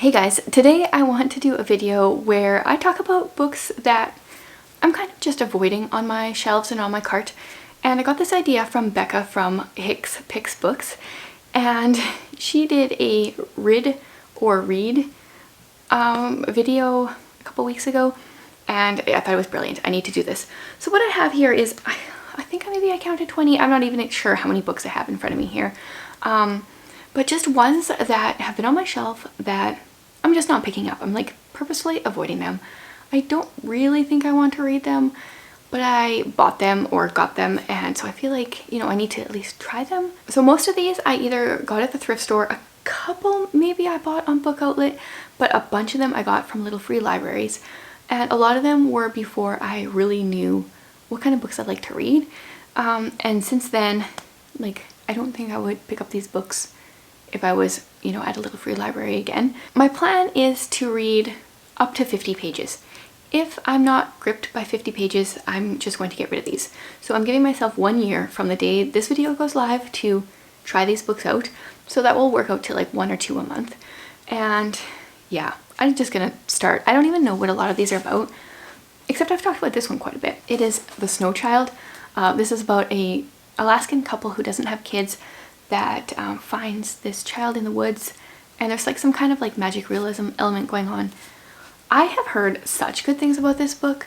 Hey guys, today I want to do a video where I talk about books that I'm kind of just avoiding on my shelves and on my cart. And I got this idea from Becca from Hicks Picks Books, and she did a read video a couple weeks ago, and I thought it was brilliant. I need to do this. So what I have here is, I think maybe I counted 20. I'm not even sure how many books I have in front of me here. But just ones that have been on my shelf that I'm just not picking up. I'm like purposefully avoiding them. I don't really think I want to read them, but I bought them or got them, and so I feel like, you know, I need to at least try them. So most of these I either got at the thrift store, a couple maybe I bought on Book Outlet, but a bunch of them I got from little free libraries, and a lot of them were before I really knew what kind of books I'd like to read. And since then, like, I don't think I would pick up these books if I was, you know, at a little free library again. My plan is to read up to 50 pages. If I'm not gripped by 50 pages, I'm just going to get rid of these. So I'm giving myself 1 year from the day this video goes live to try these books out. So that will work out to like 1 or 2 a month. And yeah, I'm just gonna start. I don't even know what a lot of these are about, except I've talked about this one quite a bit. It is The Snow Child. This is about a Alaskan couple who doesn't have kids that finds this child in the woods, and there's like some kind of like magic realism element going on. I have heard such good things about this book,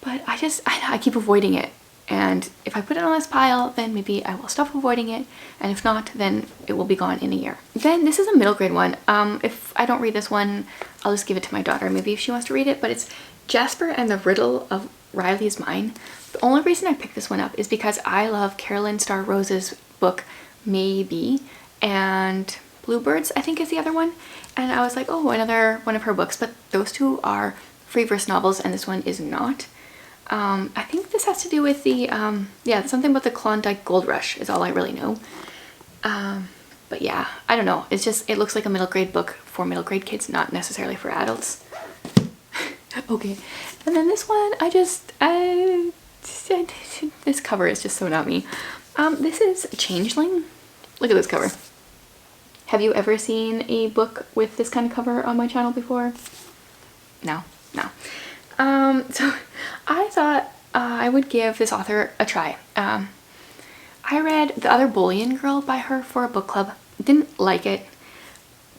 but I keep avoiding it, and if I put it on this pile, then maybe I will stop avoiding it, and if not, then it will be gone in a year. Then this is a middle grade one. If I don't read this one, I'll just give it to my daughter, maybe if she wants to read it, but it's Jasper and the Riddle of Riley's Mind. The only reason I picked this one up is because I love Carolyn Starr Rose's book Maybe, and Bluebirds I think is the other one, and I was like, oh, another one of her books, but those two are free verse novels and this one is not. I think this has to do with the yeah, something about the Klondike Gold Rush is all I really know. But yeah, I don't know, it's just, it looks like a middle grade book for middle grade kids, not necessarily for adults. Okay, and then this one, this cover is just so not me. This is Changeling. Look at this cover. Have you ever seen a book with this kind of cover on my channel before? No. So I thought I would give this author a try. I read The Other Bullion Girl by her for a book club. Didn't like it,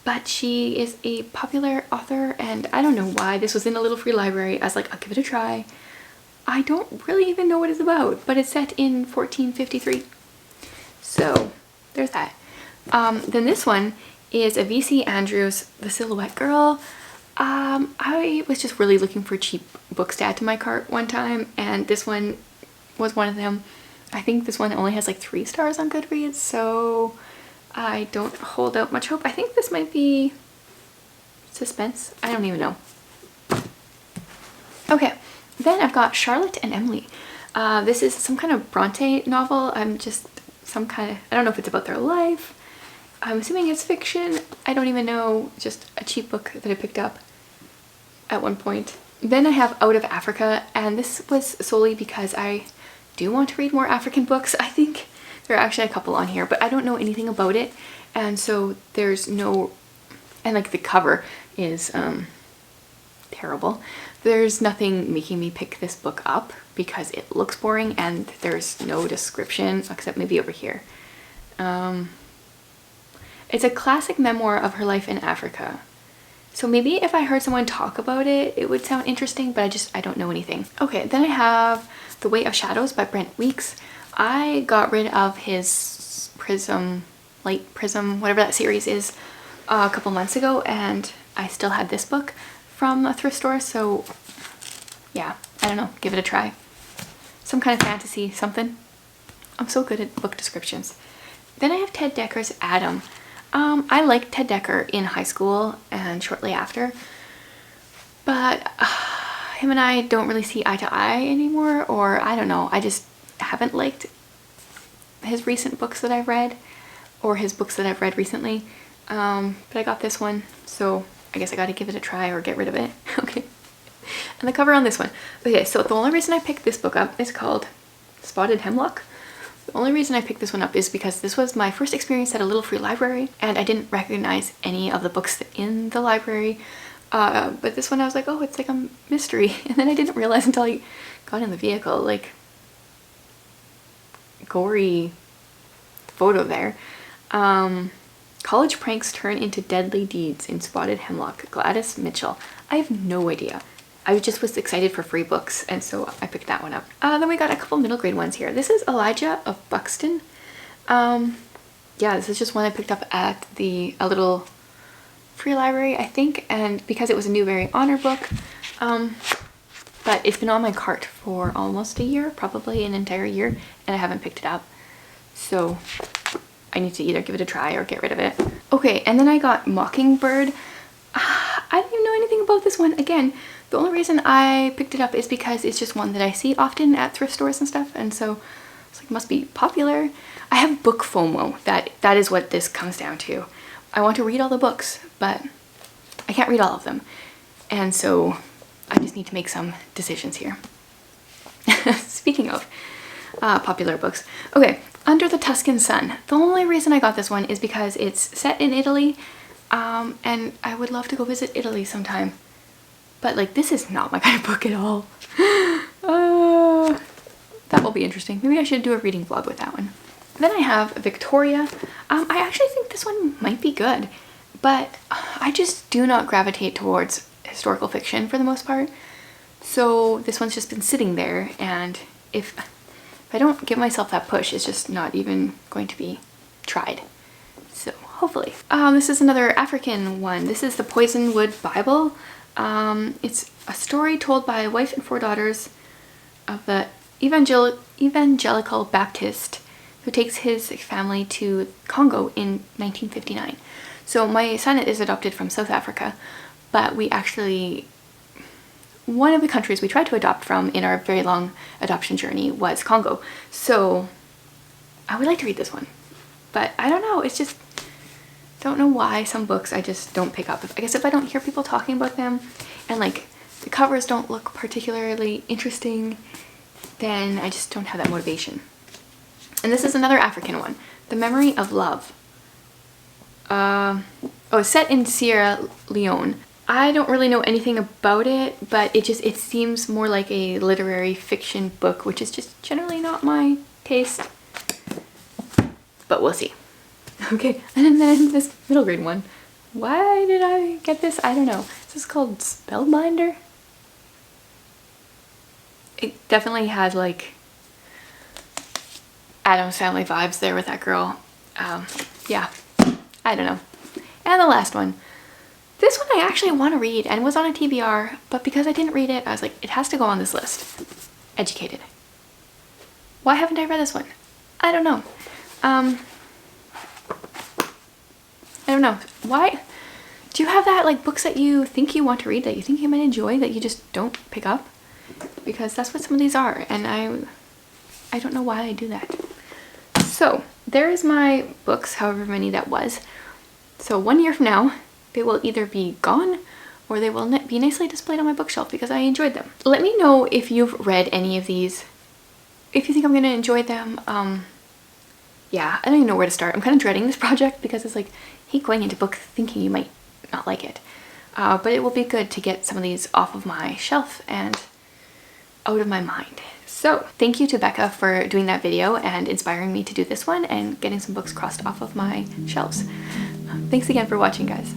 but she is a popular author, and I don't know why this was in a little free library. I was like, I'll give it a try. I don't really even know what it's about, but it's set in 1453. So there's that. Then this one is a V.C. Andrews, The Silhouette Girl. I was just really looking for cheap books to add to my cart one time, and this one was one of them. I think this one only has like 3 stars on Goodreads, so I don't hold out much hope. I think this might be suspense. I don't even know. Okay. Then I've got Charlotte and Emily. This is some kind of Bronte novel. I don't know if it's about their life. I'm assuming it's fiction. I don't even know, just a cheap book that I picked up at one point. Then I have Out of Africa, and this was solely because I do want to read more African books. I think there are actually a couple on here, but I don't know anything about it, and so there's no, and like the cover is terrible. There's nothing making me pick this book up because it looks boring, and there's no description except maybe over here. It's a classic memoir of her life in Africa. So maybe if I heard someone talk about it, it would sound interesting, but I don't know anything. Okay, then I have The Way of Shadows by Brent Weeks. I got rid of his Light Prism, whatever that series is, a couple months ago, and I still had this book from a thrift store, so yeah, I don't know, give it a try. Some kind of fantasy something. I'm so good at book descriptions. Then I have Ted Decker's Adam. I liked Ted Decker in high school and shortly after, but him and I don't really see eye to eye anymore, or I don't know, I just haven't liked his recent books that I've read, or his books that I've read recently. But I got this one, so I guess I gotta give it a try or get rid of it. Okay. And the cover on this one. Okay, so the only reason I picked this book up is called Spotted Hemlock The only reason I picked this one up is because this was my first experience at a little free library and I didn't recognize any of the books in the library. But this one I was like, oh, it's like a mystery. And then I didn't realize until I got in the vehicle, like, gory photo there. College pranks turn into deadly deeds in Spotted Hemlock, Gladys Mitchell. I have no idea. I just was excited for free books, and so I picked that one up. Then we got a couple middle grade ones here. This is Elijah of Buxton. Yeah, this is just one I picked up at a little free library, I think, and because it was a Newbery Honor book. But it's been on my cart for almost a year, probably an entire year, and I haven't picked it up. So I need to either give it a try or get rid of it. Okay, and then I got Mockingbird. I don't even know anything about this one. Again, the only reason I picked it up is because it's just one that I see often at thrift stores and stuff, and so it's like, must be popular. I have book FOMO. That is what this comes down to. I want to read all the books, but I can't read all of them. And so I just need to make some decisions here. Speaking of popular books. Okay, Under the Tuscan Sun. The only reason I got this one is because it's set in Italy, and I would love to go visit Italy sometime. But like, this is not my kind of book at all. That will be interesting. Maybe I should do a reading vlog with that one. Then I have Victoria. I actually think this one might be good, but I just do not gravitate towards historical fiction for the most part. So this one's just been sitting there, and if I don't give myself that push, it's just not even going to be tried. So hopefully. This is another African one. This is the Poisonwood Bible. It's a story told by a wife and 4 daughters of the evangelical Baptist who takes his family to Congo in 1959. So my son is adopted from South Africa, but we actually, one of the countries we tried to adopt from in our very long adoption journey was Congo. So I would like to read this one, but I don't know, it's just, don't know why some books I just don't pick up. I guess if I don't hear people talking about them and like the covers don't look particularly interesting, then I just don't have that motivation. And this is another African one, The Memory of Love. Set in Sierra Leone. I don't really know anything about it, but it seems more like a literary fiction book, which is just generally not my taste. But we'll see. Okay, and then this middle grade one. Why did I get this? I don't know. This is called Spellbinder. It definitely had like Addams Family vibes there with that girl. Yeah, I don't know. And the last one. This one I actually want to read and was on a TBR, but because I didn't read it, I was like, it has to go on this list. Educated. Why haven't I read this one? I don't know. I don't know. Why? Do you have that, like, books that you think you want to read, that you think you might enjoy, that you just don't pick up? Because that's what some of these are, and I don't know why I do that. So, there is my books, however many that was. So 1 year from now, they will either be gone or they will be nicely displayed on my bookshelf because I enjoyed them. Let me know if you've read any of these, if you think I'm going to enjoy them. Yeah, I don't even know where to start. I'm kind of dreading this project because it's like, I hate going into books thinking you might not like it. But it will be good to get some of these off of my shelf and out of my mind. So thank you to Becca for doing that video and inspiring me to do this one and getting some books crossed off of my shelves. Thanks again for watching, guys.